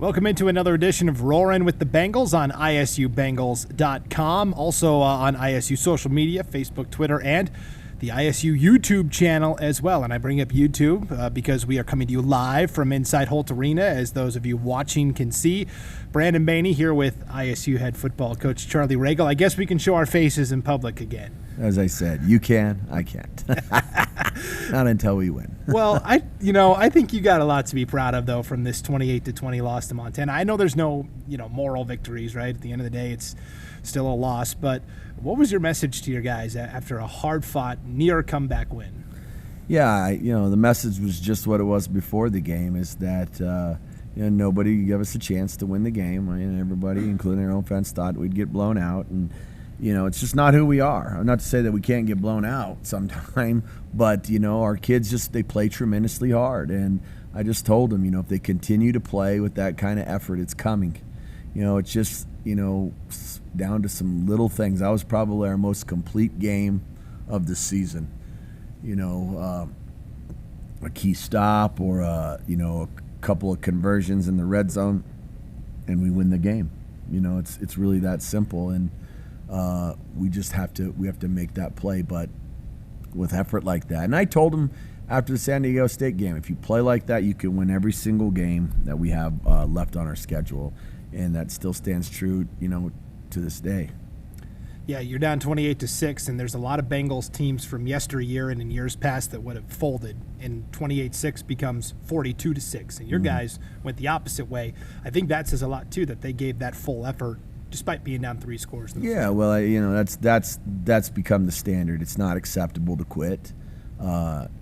Welcome into another edition of ROAR'n With the Bengals on isubengals.com. Also on ISU social media, Facebook, Twitter, and the ISU YouTube channel as well. And I bring up YouTube because we are coming to you live from inside Holt Arena, as those of you watching can see. Brandon Baney here with ISU head football coach Charlie Ragle. I guess we can show our faces in public again. As I said, you can, I can't. Not until we win. Well, I think you got a lot to be proud of, though, from this 28-20 loss to Montana. I know there's no, moral victories, right? At the end of the day, it's still a loss. But what was your message to your guys after a hard-fought, near comeback win? Yeah, the message was just what it was before the game, is that nobody gave us a chance to win the game. Everybody, including our own fans, thought we'd get blown out, and it's just not who we are. Not to say that we can't get blown out sometime, but, our kids they play tremendously hard. And I just told them, if they continue to play with that kind of effort, it's coming. It's just, down to some little things. That was probably our most complete game of the season. A key stop or, a couple of conversions in the red zone, and we win the game. It's really that simple. And we have to make that play, but with effort like that. And I told him after the San Diego State game, if you play like that, you can win every single game that we have left on our schedule, and that still stands true, to this day. Yeah, you're down 28-6, and there's a lot of Bengals teams from yesteryear and in years past that would have folded, and 28-6 becomes 42-6, and your guys went the opposite way. I think that says a lot too, that they gave that full effort despite being down 3 scores. Yeah, well, that's become the standard. It's not acceptable to quit.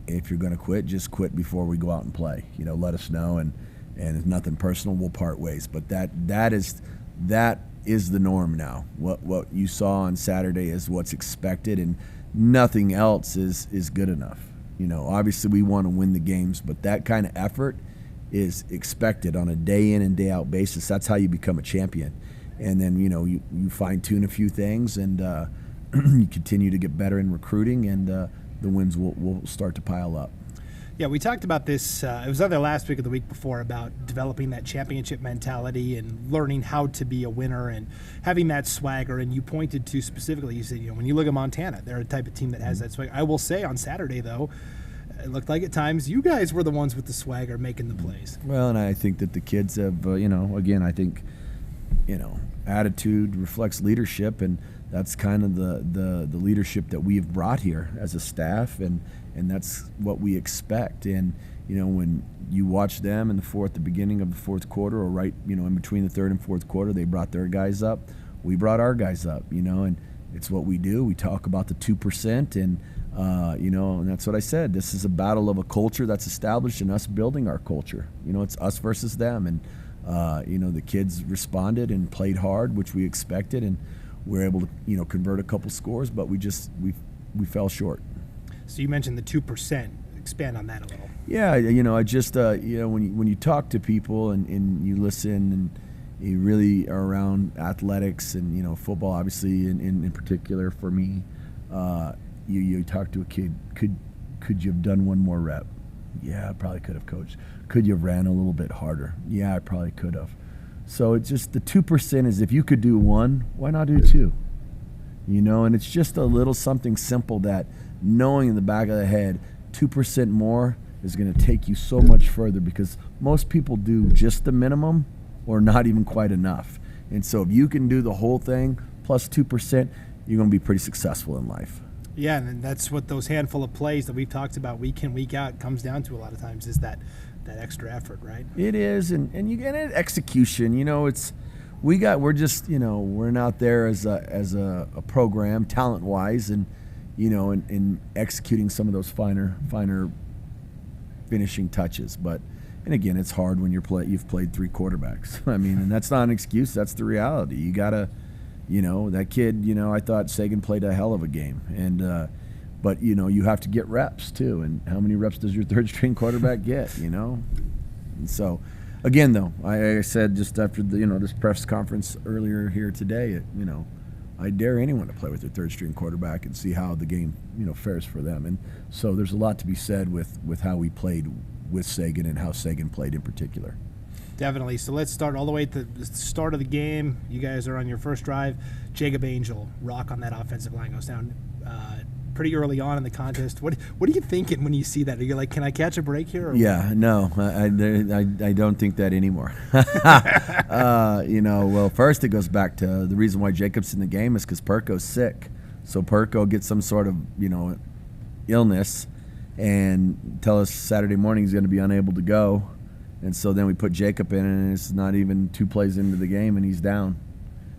If you're going to quit, just quit before we go out and play. Let us know, and if nothing personal, we'll part ways. But that is the norm now. What you saw on Saturday is what's expected, and nothing else is good enough. Obviously we want to win the games, but that kind of effort is expected on a day in and day out basis. That's how you become a champion. And then, you fine-tune a few things, and you continue to get better in recruiting, and the wins will start to pile up. Yeah, we talked about this, it was either last week or the week before, about developing that championship mentality and learning how to be a winner and having that swagger. And you pointed to specifically, you said, when you look at Montana, they're a type of team that has that swagger. I will say on Saturday, though, it looked like at times you guys were the ones with the swagger making the plays. Well, and I think that the kids have, again, I think, attitude reflects leadership, and that's kind of the leadership that we have brought here as a staff, and that's what we expect. And when you watch them in the beginning of the fourth quarter, or right in between the third and fourth quarter, they brought their guys up, we brought our guys up, and it's what we do. We talk about the 2%, and and that's what I said. This is a battle of a culture that's established, and us building our culture. It's us versus them, and the kids responded and played hard, which we expected, and we're able to, convert a couple scores, but we fell short. So you mentioned the 2%. Expand on that a little. Yeah, I just, when you talk to people and you listen, and you really are around athletics and, football, obviously, in particular for me, you talk to a kid, could you have done one more rep? Yeah, I probably could have, coach. Could you have ran a little bit harder? Yeah, I probably could have. So it's just the 2% is, if you could do one, why not do 2? And it's just a little something simple that, knowing in the back of the head, 2% more is going to take you so much further, because most people do just the minimum or not even quite enough. And so if you can do the whole thing plus 2%, you're going to be pretty successful in life. Yeah, and that's what those handful of plays that we've talked about week in, week out comes down to a lot of times, is that extra effort, right? It is, and you get it, execution. We're not there as a program talent wise, and in executing some of those finer finishing touches. But and again, it's hard when you've played 3 quarterbacks. And that's not an excuse. That's the reality. You gotta. That kid, I thought Sagan played a hell of a game. And but, you have to get reps, too. And how many reps does your third-string quarterback get, And so, again, though, I said just after this press conference earlier here today, I dare anyone to play with their third-string quarterback and see how the game, fares for them. And so there's a lot to be said with how we played with Sagan and how Sagan played in particular. Definitely. So let's start all the way at the start of the game. You guys are on your first drive. Jacob Angel, rock on that offensive line, goes down pretty early on in the contest. What are you thinking when you see that? Are you like, can I catch a break here? Or no, I don't think that anymore. Well, first it goes back to the reason why Jacob's in the game is because Perko's sick. So Perko gets some sort of, illness and tell us Saturday morning he's going to be unable to go. And so then we put Jacob in, and it's not even 2 plays into the game, and he's down.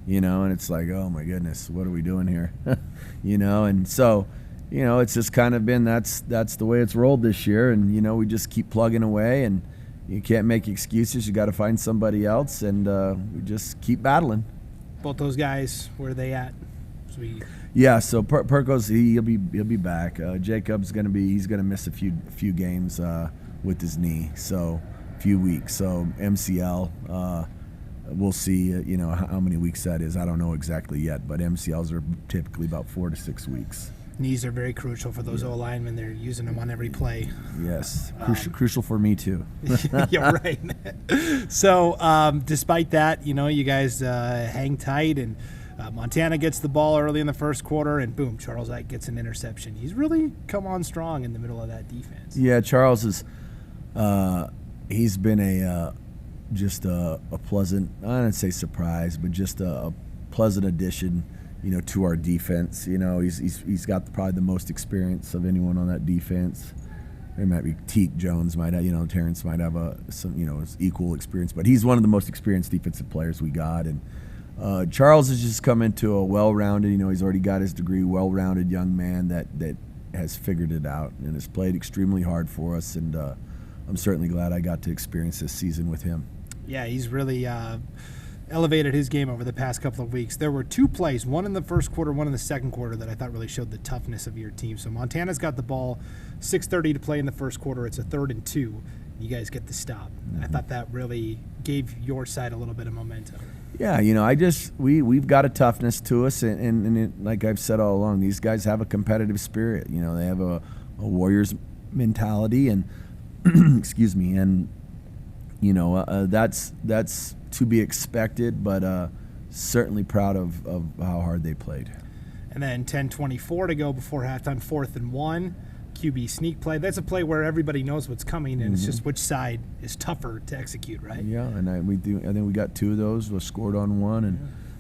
And it's like, oh my goodness, what are we doing here? And so, it's just kind of been that's the way it's rolled this year, and we just keep plugging away, and you can't make excuses. You got to find somebody else, and we just keep battling. Both those guys, where are they at? So Perko's he'll be back. Jacob's he's gonna miss a few games with his knee, so a few weeks. So MCL. We'll see, how many weeks that is. I don't know exactly yet, but MCLs are typically about 4 to 6 weeks. Knees are very crucial for those O-linemen. They're using them on every play. Yes, crucial for me too. Yeah, right. So despite that, you guys hang tight, and Montana gets the ball early in the first quarter, and boom, Charles Ike gets an interception. He's really come on strong in the middle of that defense. Yeah, Charles is he's been just a pleasant, I don't say surprise, but just a pleasant addition, to our defense. He's got probably the most experience of anyone on that defense. There might be Teak Jones might have, Terrence might have some, equal experience, but he's one of the most experienced defensive players we got. And Charles has just come into a well-rounded, he's already got his degree, well-rounded young man that has figured it out and has played extremely hard for us. And I'm certainly glad I got to experience this season with him. Yeah, he's really elevated his game over the past couple of weeks. There were 2 plays, one in the first quarter, one in the second quarter, that I thought really showed the toughness of your team. So Montana's got the ball, 6:30 to play in the first quarter. It's a 3rd and 2. You guys get the stop. I thought that really gave your side a little bit of momentum. Yeah, we've got a toughness to us, and it, like I've said all along, these guys have a competitive spirit. They have a Warriors mentality, and excuse me, and that's to be expected, but certainly proud of how hard they played. And then 10:24 to go before halftime, 4th and 1. QB sneak play. That's a play where everybody knows what's coming, and it's just which side is tougher to execute, right? Yeah, and I think we got 2 of those. We scored on one, and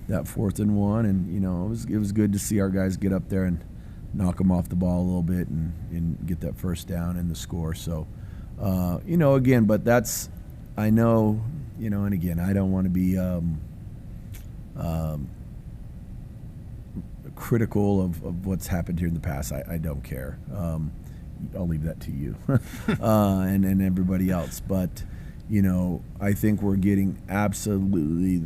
that 4th and 1, and it was good to see our guys get up there and knock them off the ball a little bit and get that first down and the score. So, again, but that's. I know, and again, I don't want to be critical of what's happened here in the past. I don't care. I'll leave that to you and everybody else. But, I think we're getting absolutely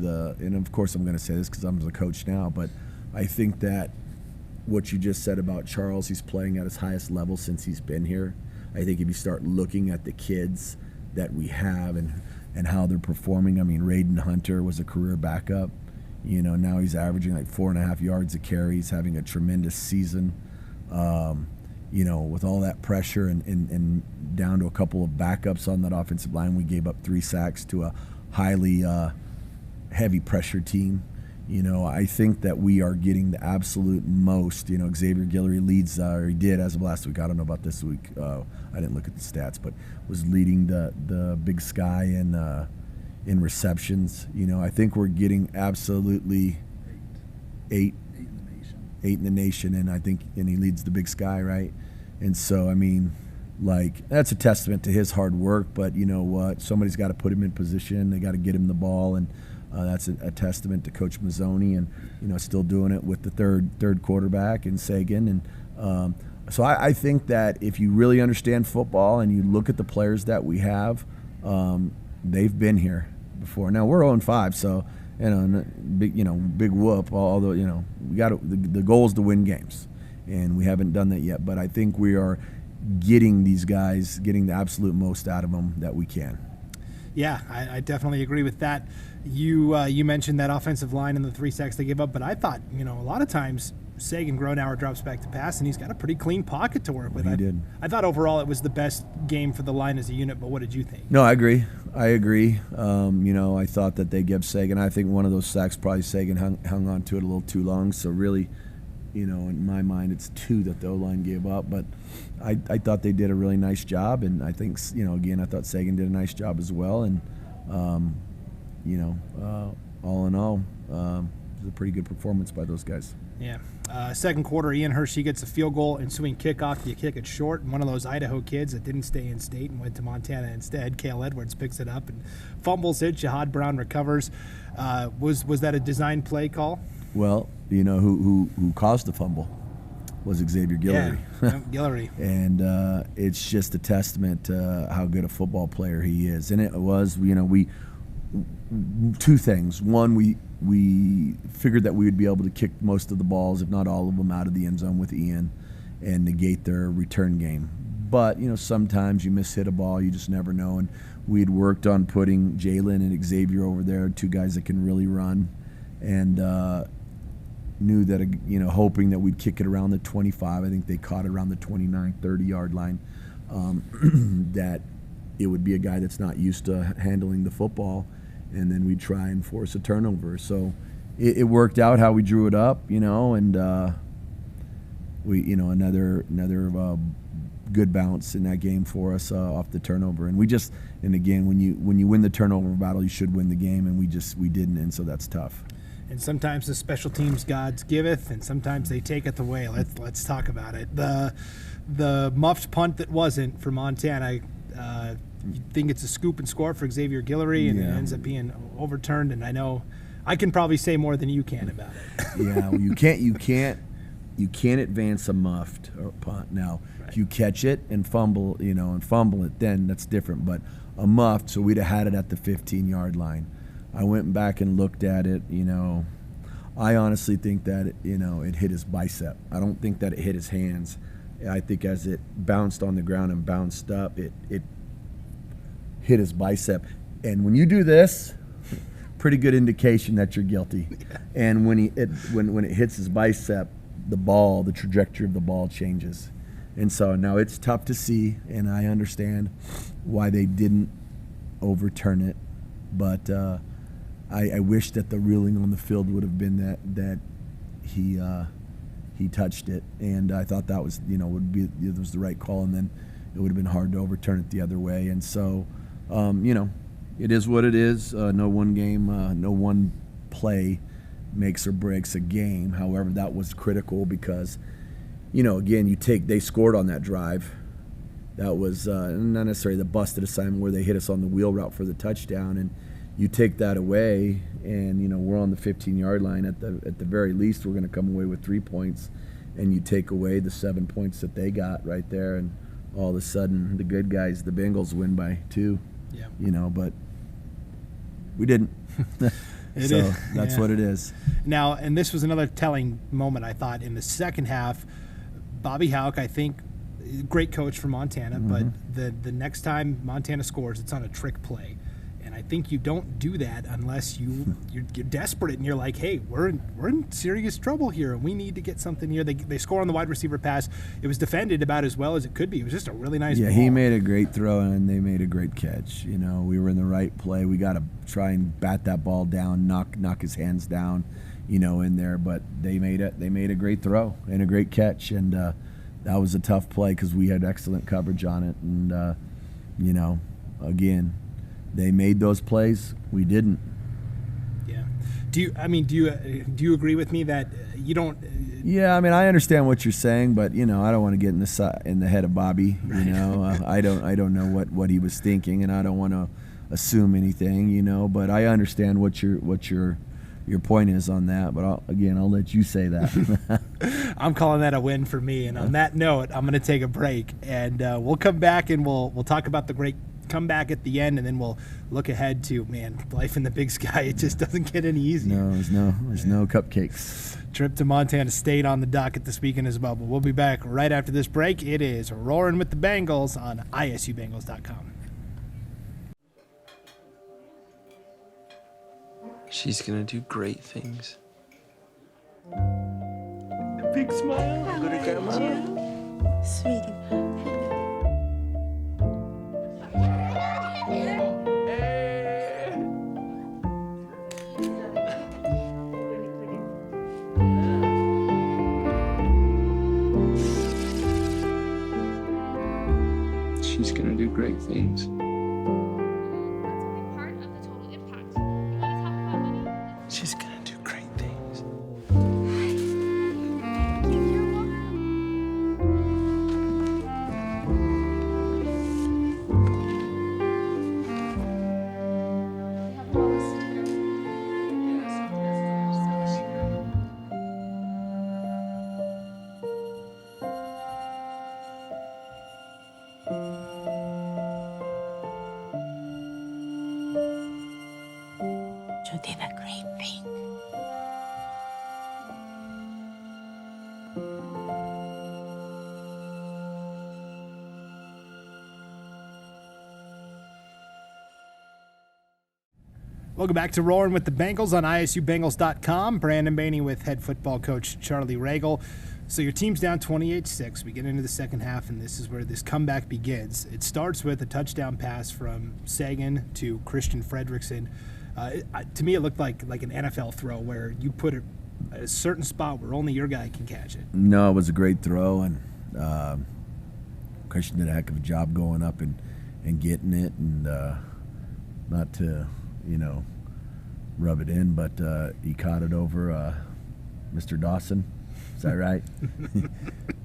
and of course I'm going to say this because I'm the coach now, but I think that what you just said about Charles, he's playing at his highest level since he's been here. I think if you start looking at the kids that we have and how they're performing. I mean, Raiden Hunter was a career backup. Now he's averaging like 4.5 yards a carry. He's having a tremendous season. With all that pressure and down to a couple of backups on that offensive line, we gave up 3 sacks to a highly heavy pressure team. I think that we are getting the absolute most. Xavier Guillory leads, or he did as of last week. I don't know about this week. I didn't look at the stats, but was leading the Big Sky in receptions. I think we're getting absolutely 8 in the nation, and he leads the Big Sky, right? And so, I mean, that's a testament to his hard work. But you know what? Somebody's got to put him in position. They got to get him the ball, and that's a testament to Coach Mazzoni, and still doing it with the third quarterback and Sagan. And so I think that if you really understand football and you look at the players that we have, they've been here before. Now we're 0-5, so big whoop. Although we got the goal is to win games, and we haven't done that yet. But I think we are getting these guys, getting the absolute most out of them that we can. Yeah, I definitely agree with that. You mentioned that offensive line and the 3 sacks they gave up, but I thought, a lot of times Sagan Gronauer drops back to pass, and he's got a pretty clean pocket to work with. He did. I thought overall it was the best game for the line as a unit, but what did you think? No, I agree. I thought that they gave Sagan. I think one of those sacks probably Sagan hung on to it a little too long. So really, in my mind, it's 2 that the O-line gave up. But I thought they did a really nice job, and I think again I thought Sagan did a nice job as well. And all in all, it was a pretty good performance by those guys. Yeah. Second quarter, Ian Hershey gets a field goal, ensuing kickoff. You kick it short, and one of those Idaho kids that didn't stay in state and went to Montana instead, Cale Edwards, picks it up and fumbles it. Jahad Brown recovers. Was that a design play call? Well, who caused the fumble was Xavier Guillory. Yeah, Guillory. And it's just a testament to how good a football player he is. And it was, two things. One, we figured that we would be able to kick most of the balls, if not all of them, out of the end zone with Ian and negate their return game. But, sometimes you miss-hit a ball. You just never know. And we'd worked on putting Jalen and Xavier over there, 2 guys that can really run. And knew that, hoping that we'd kick it around the 25. I think they caught it around the 29, 30-yard line. That it would be a guy that's not used to handling the football, and then we'd try and force a turnover. So it worked out how we drew it up, and we, another good bounce in that game for us off the turnover. And again, when you win the turnover battle, you should win the game, and we didn't, and so that's tough. And sometimes the special teams gods giveth, and sometimes they taketh away. Let's talk about it. The muffed punt that wasn't for Montana. You think it's a scoop and score for Xavier Guillory, and it ends up being overturned. And I know I can probably say more than you can about it. Yeah, well, you can't advance a muffed or punt. Now, right. If you catch it and fumble it, then that's different. But a muffed, so we'd have had it at the 15-yard line. I went back and looked at it. I honestly think that it hit his bicep. I don't think that it hit his hands. I think as it bounced on the ground and bounced up, it hit his bicep. And when you do this, pretty good indication that you're guilty. Yeah. And when it hits his bicep, the trajectory of the ball changes. And so now it's tough to see, and I understand why they didn't overturn it. But I wish that the ruling on the field would have been that he touched it, and I thought that was it was the right call, and then it would have been hard to overturn it the other way. And so it is what it is. No one game, no one play makes or breaks a game. However, that was critical because again, they scored on that drive. That was not necessarily the busted assignment where they hit us on the wheel route for the touchdown, and you take that away, and we're on the 15-yard line. At the very least, we're going to come away with 3 points, and you take away the 7 points that they got right there, and all of a sudden the good guys, the Bengals, win by 2. Yeah. But we didn't. That's what it is. Now, and this was another telling moment, I thought, in the second half. Bobby Houck, I think, great coach for Montana, but the next time Montana scores, it's on a trick play. And I think you don't do that unless you're desperate and you're like, hey, we're in serious trouble here and we need to get something here. They score on the wide receiver pass. It was defended about as well as it could be. It was just a really nice ball. He made a great throw and they made a great catch. We were in the right play. We got to try and bat that ball down, knock his hands down, in there. But they made a great throw and a great catch, and that was a tough play because we had excellent coverage on it. And again, they made those plays. We didn't. Yeah. Do you agree with me that you don't? Yeah, I understand what you're saying, but I don't want to get in the head of Bobby. I don't know what he was thinking, and I don't want to assume anything. But I understand what your point is on that. But I'll let you say that. I'm calling that a win for me. And on that note, I'm going to take a break, and we'll come back and we'll talk about the great comeback at the end, and then we'll look ahead to life in the Big Sky. It just doesn't get any easier. No, there's no cupcakes. Trip to Montana State on the docket this weekend as well. But we'll be back right after this break. It is ROAR'n With the Bengals on isubengals.com. She's gonna do great things. Big smile. Go to grandma. Sweetie. She's gonna do great things. Part of the total impact. You want to talk about money? She's gonna do great things. You're welcome. We have all this together. You did a great thing. Welcome back to ROAR'n With the Bengals on ISUBengals.com. Brandon Baney with head football coach Charlie Ragle. So your team's down 28-6. We get into the second half, and this is where this comeback begins. It starts with a touchdown pass from Sagan to Christian Fredrickson. To me, it looked like an NFL throw where you put it at a certain spot where only your guy can catch it. No, it was a great throw, and Christian did a heck of a job going up and getting it, and not to, rub it in, but he caught it over Mr. Dawson. Is that right?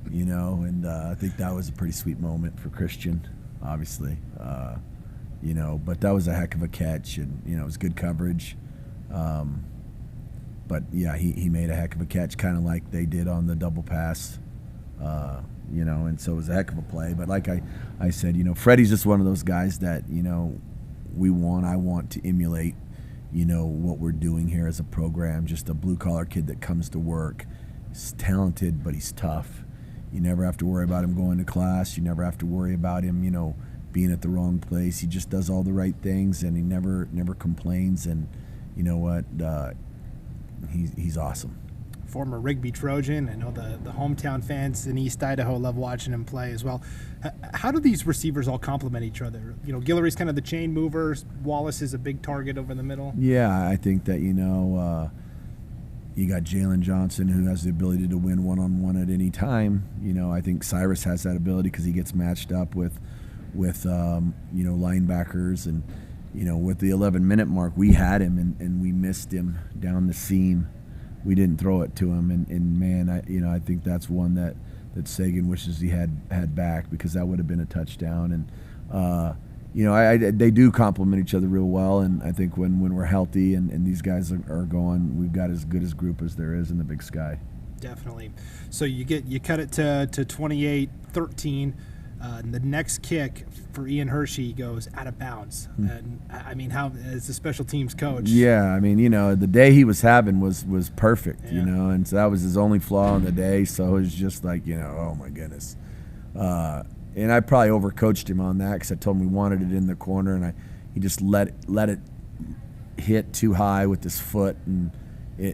And I think that was a pretty sweet moment for Christian, obviously. But that was a heck of a catch, and, it was good coverage. But, yeah, he made a heck of a catch, kind of like they did on the double pass, and so it was a heck of a play. But like I said, Freddie's just one of those guys that, I want to emulate, what we're doing here as a program, just a blue-collar kid that comes to work. He's talented, but he's tough. You never have to worry about him going to class. You never have to worry about him, being at the wrong place. He just does all the right things, and he never complains. And you know what? He's awesome. Former Rigby Trojan. I know the hometown fans in East Idaho love watching him play as well. How do these receivers all complement each other? Guillory's kind of the chain mover. Wallace is a big target over the middle. Yeah, I think that, you got Jalen Johnson, who has the ability to win one-on-one at any time. I think Cyrus has that ability because he gets matched up with linebackers. And, with the 11-minute mark, we had him and we missed him down the seam. We didn't throw it to him. And man, I think that's one that Sagan wishes he had back, because that would have been a touchdown. And, they do complement each other real well, and I think when we're healthy and these guys are going, we've got as good a group as there is in the Big Sky. Definitely. So you cut it to 28-13. The next kick for Ian Hershey goes out of bounds. And how, as a special teams coach? Yeah, the day he was having was perfect, and so that was his only flaw in the day. So it was just like, oh my goodness. And I probably overcoached him on that, because I told him we wanted it in the corner, and he just let it hit too high with his foot, and he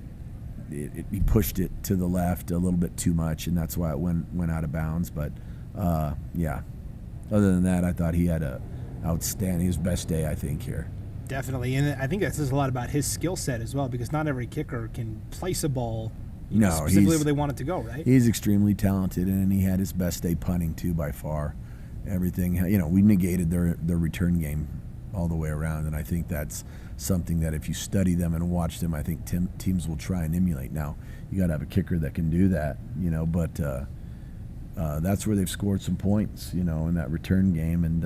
pushed it to the left a little bit too much, and that's why it went out of bounds. But yeah, other than that, I thought he had his best day, I think, here. Definitely, and I think that says a lot about his skill set as well, because not every kicker can place a ball specifically where they want it to go, right? He's extremely talented, and he had his best day punting too, by far. Everything, we negated their return game all the way around, and I think that's something that if you study them and watch them, I think teams will try and emulate. Now, you got to have a kicker that can do that, but that's where they've scored some points, in that return game, and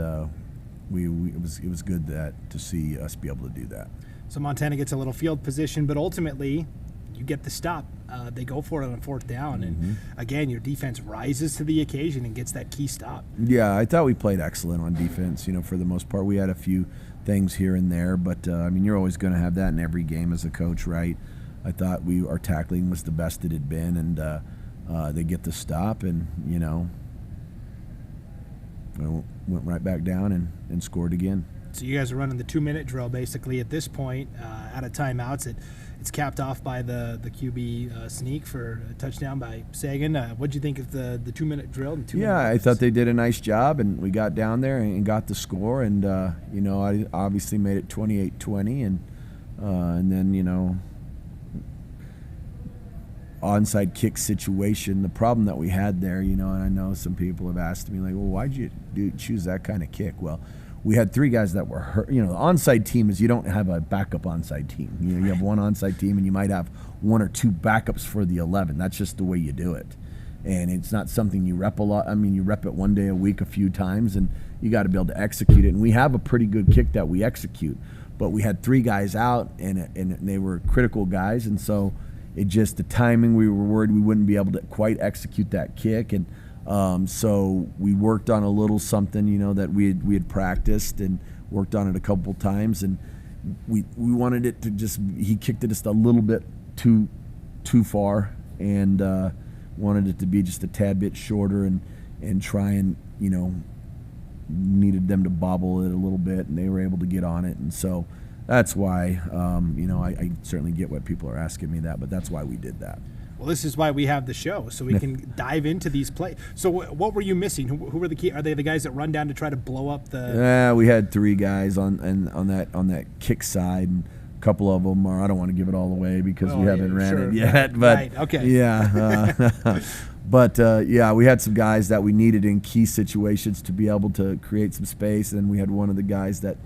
it was good to see us be able to do that. So Montana gets a little field position, but ultimately you get the stop. They go for it on fourth down, and again, your defense rises to the occasion and gets that key stop. Yeah, I thought we played excellent on defense. For the most part, we had a few things here and there, but you're always going to have that in every game as a coach, right? I thought our tackling was the best it had been, and they get the stop, and went right back down and scored again. So you guys are running the 2-minute drill basically at this point, out of timeouts. It's capped off by the QB sneak for a touchdown by Sagan. What'd you think of the 2-minute drill? And I thought they did a nice job, and we got down there and got the score, and I obviously made it 28-20, and then onside kick situation. The problem that we had there, and I know some people have asked me like, well, why'd you choose that kind of kick? Well, we had 3 guys that were hurt. The onside team is you don't have a backup onside team. You have one onside team, and you might have 1 or 2 backups for the 11. That's just the way you do it. And it's not something you rep a lot. I mean, you rep it one day a week a few times, and you got to be able to execute it. And we have a pretty good kick that we execute. But we had 3 guys out, and they were critical guys. And so it just, the timing, we were worried we wouldn't be able to quite execute that kick. And so we worked on a little something, that we had practiced and worked on it a couple times, and we wanted it to he kicked it just a little bit too far, and wanted it to be just a tad bit shorter and try and, needed them to bobble it a little bit, and they were able to get on it. And so that's why, I certainly get what people are asking me that, but that's why we did that. Well, this is why we have the show, so we can dive into these plays. So what were you missing? Who were the key? Are they the guys that run down to try to blow up the? Yeah, we had 3 guys on that kick side, and a couple of them are. I don't want to give it all away because we haven't ran it yet. But right. Okay. Yeah. But we had some guys that we needed in key situations to be able to create some space, and we had one of the guys that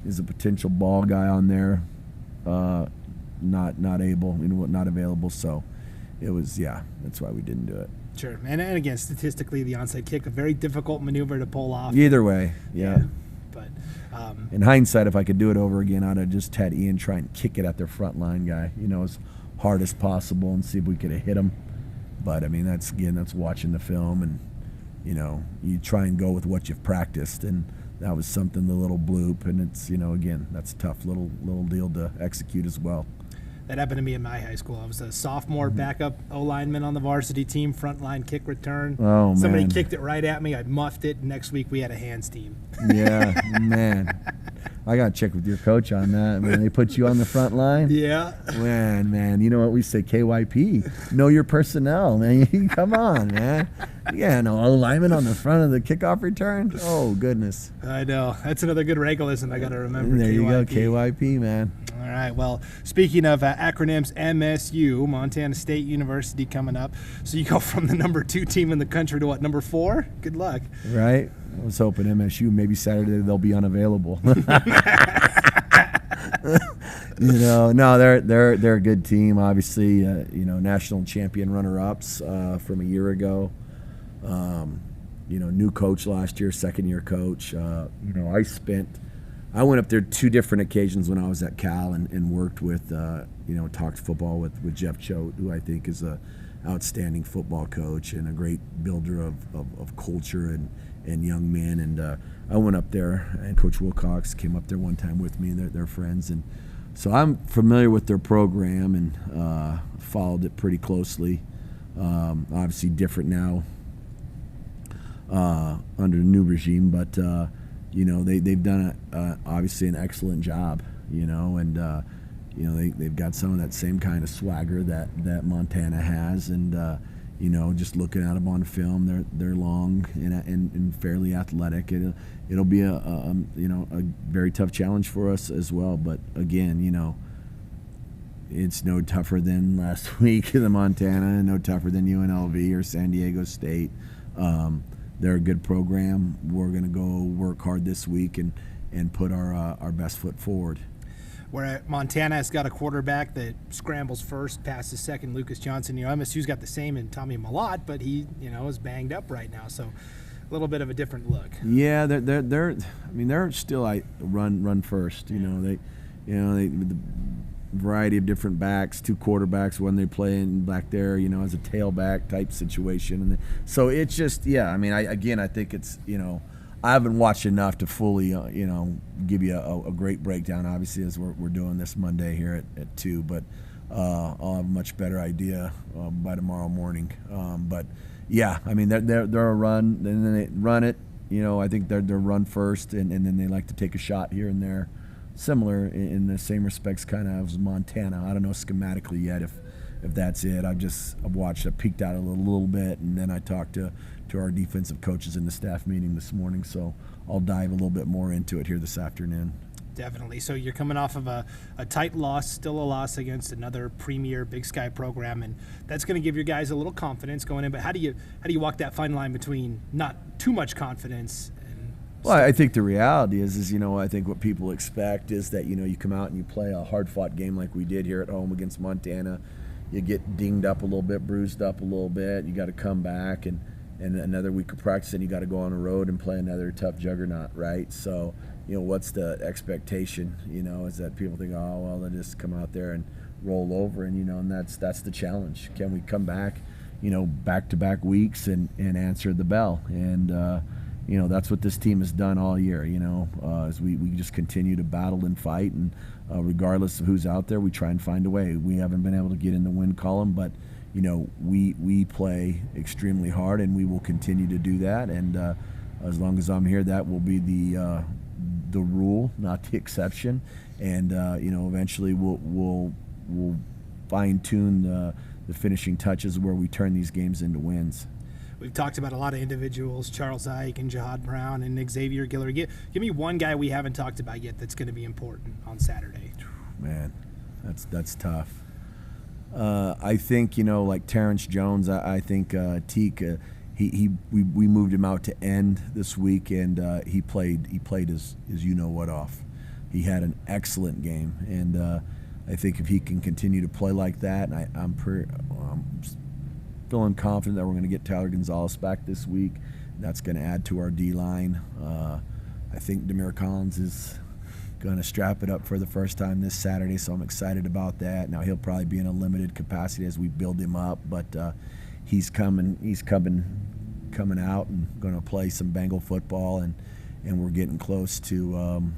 is a potential ball guy on there, not available. So. It was, that's why we didn't do it. Sure. And again, statistically, the onside kick, a very difficult maneuver to pull off. Either way, yeah. But in hindsight, if I could do it over again, I'd have just had Ian try and kick it at their front line guy, as hard as possible, and see if we could have hit him. But, I mean, that's watching the film, and, you try and go with what you've practiced, and that was something, the little bloop, and it's, again, that's a tough little deal to execute as well. That happened to me in my high school. I was a sophomore backup O-lineman on the varsity team, front line kick return. Oh, man. Somebody kicked it right at me. I muffed it. Next week we had a hands team. Yeah, man. I got to check with your coach on that. Man, they put you on the front line? Yeah. Man, you know what we say, KYP. Know your personnel, man. Come on, man. Yeah, no O-lineman on the front of the kickoff return? Oh, goodness. I know. That's another good Regelism I got to remember. There KYP. you go, KYP, man. All right. Well, speaking of acronyms, MSU, Montana State University, coming up. So you go from the number 2 team in the country to what, number 4? Good luck. Right. I was hoping MSU, maybe Saturday they'll be unavailable. No, they're a good team. Obviously, national champion runner-ups from a year ago. New coach last year, second-year coach. I went up there 2 different occasions when I was at Cal and worked with, talked football with Jeff Choate, who I think is a outstanding football coach and a great builder of culture and young men. And I went up there, and Coach Wilcox came up there one time with me, and they're friends. And so I'm familiar with their program and followed it pretty closely. Obviously different now under the new regime, but they've done obviously an excellent job, and they've got some of that same kind of swagger that Montana has, and just looking at them on film, they're long and fairly athletic. It'll be a very tough challenge for us as well, but again, it's no tougher than last week in the Montana, no tougher than UNLV or San Diego State. They're a good program. We're going to go work hard this week and put our best foot forward. Where Montana has got a quarterback that scrambles first, passes second, Lucas Johnson. MSU's got the same in Tommy Malott, but he, is banged up right now. So a little bit of a different look. Yeah, they're still run first. They the variety of different backs, 2 quarterbacks when they play in back there, as a tailback type situation. And so it's just, I think it's, I haven't watched enough to fully, give you a great breakdown, obviously, as we're doing this Monday here at 2, but I'll have a much better idea by tomorrow morning. But, yeah, they're a run, and then they run it, I think they're run first, and then they like to take a shot here and there. Similar in the same respects kind of as Montana. I don't know schematically yet if that's it. I've peeked out a little bit, and then I talked to our defensive coaches in the staff meeting this morning, so I'll dive a little bit more into it here this afternoon. Definitely. So you're coming off of a tight loss, still a loss against another premier Big Sky program, and that's going to give your guys a little confidence going in. But how do you walk that fine line between not too much confidence? Well, I think the reality is I think what people expect is that you come out and you play a hard-fought game like we did here at home against Montana. You get dinged up a little bit, bruised up a little bit. You got to come back and another week of practice, and you got to go on the road and play another tough juggernaut, right? So, what's the expectation? Is that people think, oh, well, they'll just come out there and roll over, and that's the challenge. Can we come back, back-to-back weeks and answer the bell? And that's what this team has done all year. As we just continue to battle and fight, and regardless of who's out there, we try and find a way. We haven't been able to get in the win column, but we play extremely hard, and we will continue to do that. And as long as I'm here, that will be the rule, not the exception. And eventually we'll fine tune the finishing touches where we turn these games into wins. We've talked about a lot of individuals, Charles Ike and Jihad Brown and Xavier Guillory. Give me one guy we haven't talked about yet that's going to be important on Saturday. Man, that's tough. I think like Terrence Jones. I think Teak. We moved him out to end this week, and he played his what off. He had an excellent game, and I think if he can continue to play like that, and I'm feeling confident that we're going to get Tyler Gonzalez back this week. That's going to add to our D-line. I think Demir Collins is going to strap it up for the first time this Saturday, so I'm excited about that. Now he'll probably be in a limited capacity as we build him up, but he's coming out and going to play some Bengal football, and we're getting close to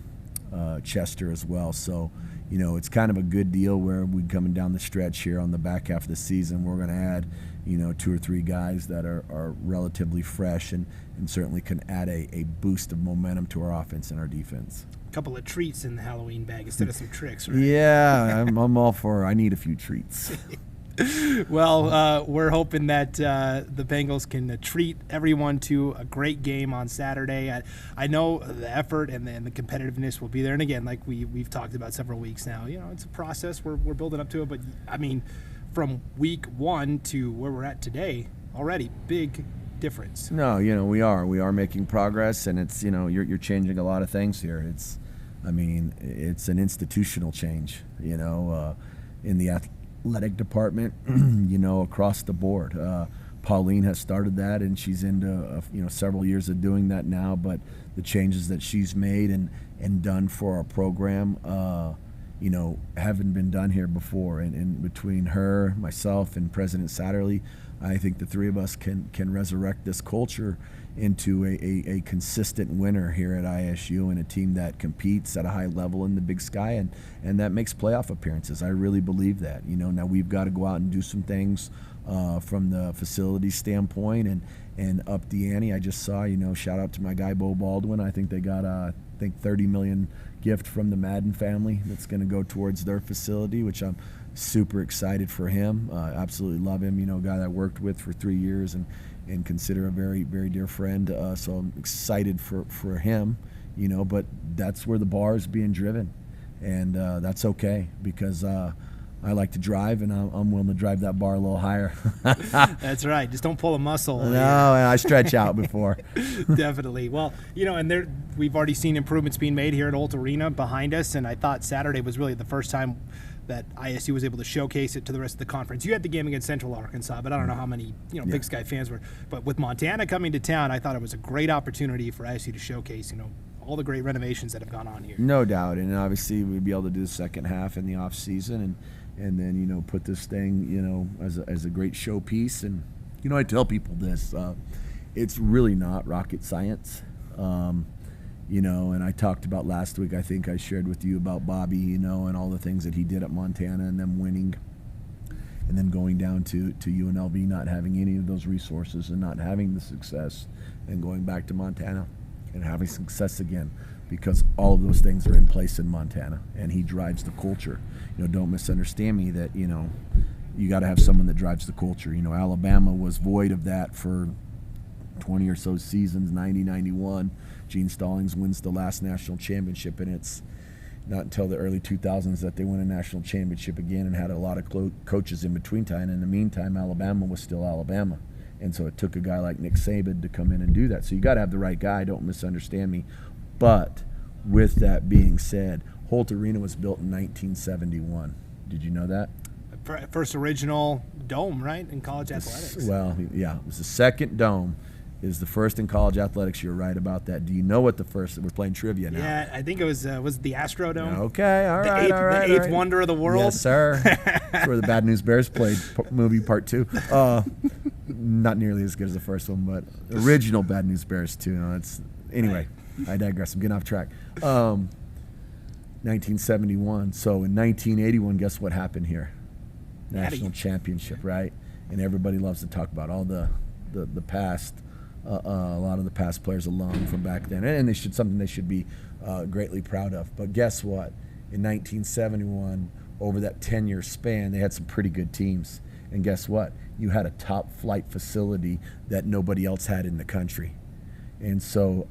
Chester as well. So it's kind of a good deal where we're coming down the stretch here on the back half of the season. We're going to add 2 or 3 guys that are relatively fresh and certainly can add a boost of momentum to our offense and our defense. A couple of treats in the Halloween bag instead of some tricks, right? Yeah, I'm all for I need a few treats. Well, we're hoping that the Bengals can treat everyone to a great game on Saturday. I know the effort and the competitiveness will be there. And again, like we've talked about several weeks now, it's a process. We're building up to it. But, I mean, from week 1 to where we're at today, already big difference. No, we are making progress, and it's, you're changing a lot of things here. It's an institutional change, in the athletic department, across the board. Pauline has started that, and she's into several years of doing that now. But the changes that she's made and done for our program, haven't been done here before. And between her, myself, and President Satterley, I think the 3 of us can resurrect this culture into a consistent winner here at ISU, and a team that competes at a high level in the Big Sky and that makes playoff appearances. I really believe that. Now we've got to go out and do some things from the facility standpoint and up the ante. I just saw, shout out to my guy Bo Baldwin. I think they got $30 million gift from the Madden family that's going to go towards their facility, which I'm super excited for him. Absolutely love him. A guy that I worked with for 3 years and consider a very, very dear friend. So I'm excited for him, but that's where the bar is being driven. And that's okay, because I like to drive, and I'm willing to drive that bar a little higher. That's right. Just don't pull a muscle. No, I stretch out before. Definitely. Well, and we've already seen improvements being made here at Old Arena behind us, and I thought Saturday was really the first time that ISU was able to showcase it to the rest of the conference. You had the game against Central Arkansas, but I don't know how many Big Sky fans were. But with Montana coming to town, I thought it was a great opportunity for ISU to showcase all the great renovations that have gone on here. No doubt, and obviously we'd be able to do the second half in the off season and then put this thing as a great showpiece. And I tell people this, it's really not rocket science. And I talked about last week, I think I shared with you about Bobby, and all the things that he did at Montana and them winning, and then going down to UNLV, not having any of those resources and not having the success and going back to Montana and having success again, because all of those things are in place in Montana, and he drives the culture. Don't misunderstand me that, you got to have someone that drives the culture. Alabama was void of that for 20 or so seasons, 90, 91. Gene Stallings wins the last national championship, and it's not until the early 2000s that they win a national championship again, and had a lot of coaches in between time. In the meantime, Alabama was still Alabama. And so it took a guy like Nick Saban to come in and do that. So you got to have the right guy, don't misunderstand me. But with that being said, Holt Arena was built in 1971. Did you know that? First original dome, right, in college athletics. Well, yeah, it was the second dome. Is the first in college athletics. You're right about that. Do you know what the first? We're playing trivia now. Yeah, I think it was the Astrodome. Okay, all right, the eighth wonder of the world. Yes, sir. That's where the Bad News Bears played movie part 2. Not nearly as good as the first one, but original Bad News Bears too. Anyway. I digress. I'm getting off track. 1971. So in 1981, guess what happened here? National championship, right? And everybody loves to talk about all the past. A lot of the past players along from back then, and something they should be greatly proud of. But guess what? In 1971, over that 10-year span, they had some pretty good teams. And guess what? You had a top flight facility that nobody else had in the country. And so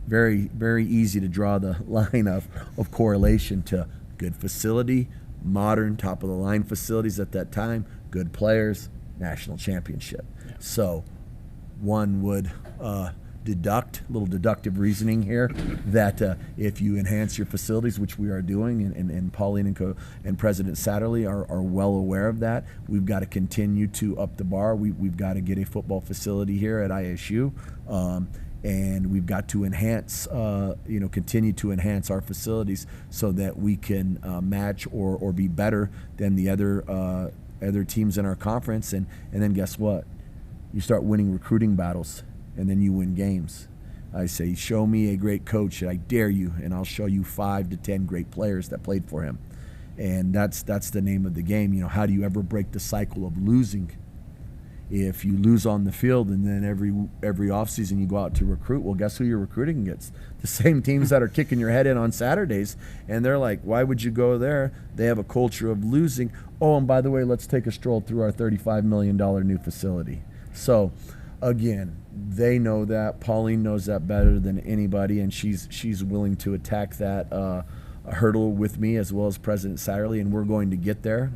very, very easy to draw the line of correlation to good facility, modern top-of-the-line facilities at that time, good players, national championship. Yeah. So one would deduct, a little deductive reasoning here, that if you enhance your facilities, which we are doing, and Pauline and President Satterley are well aware of that, we've got to continue to up the bar. We've got to get a football facility here at ISU, and we've got to enhance, continue to enhance our facilities so that we can match or be better than the other teams in our conference. And then guess what? You start winning recruiting battles, and then you win games. I say, show me a great coach, I dare you, and I'll show you 5 to 10 great players that played for him. And that's the name of the game. How do you ever break the cycle of losing? If you lose on the field and then every offseason you go out to recruit, well, guess who you're recruiting against? The same teams that are kicking your head in on Saturdays, and they're like, why would you go there? They have a culture of losing. Oh, and by the way, let's take a stroll through our $35 million new facility. So, again, they know that. Pauline knows that better than anybody, and she's willing to attack that hurdle with me as well as President Satterley, and we're going to get there.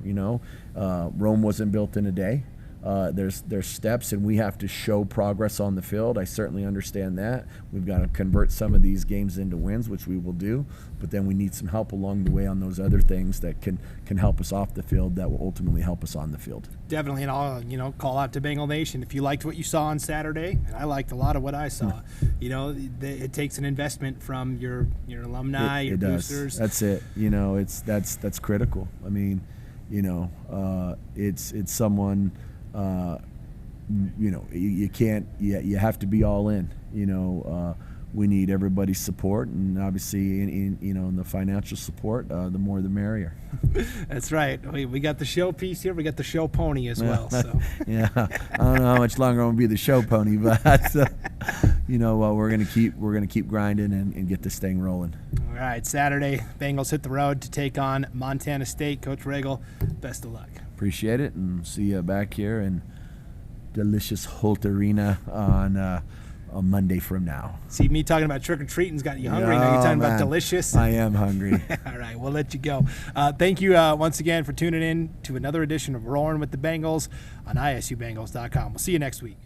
Rome wasn't built in a day. There's steps, and we have to show progress on the field. I certainly understand that. We've got to convert some of these games into wins, which we will do, but then we need some help along the way on those other things that can help us off the field that will ultimately help us on the field. Definitely, and I'll call out to Bengal Nation. If you liked what you saw on Saturday, and I liked a lot of what I saw, it takes an investment from your alumni, your boosters. That's it. That's critical. I mean, it's someone. You can't. You have to be all in. We need everybody's support, and obviously, in the financial support, the more the merrier. That's right. We got the show piece here. We got the show pony as well. So. Yeah, I don't know how much longer I'm gonna be the show pony, but we're gonna keep grinding and get this thing rolling. All right, Saturday, Bengals hit the road to take on Montana State. Coach Ragle, best of luck. Appreciate it, and see you back here in delicious Holt Arena on a Monday from now. See, me talking about trick-or-treating's got you hungry. Now you're talking about delicious. I am hungry. All right, we'll let you go. Thank you once again for tuning in to another edition of ROAR'n with the Bengals on ISUBengals.com. We'll see you next week.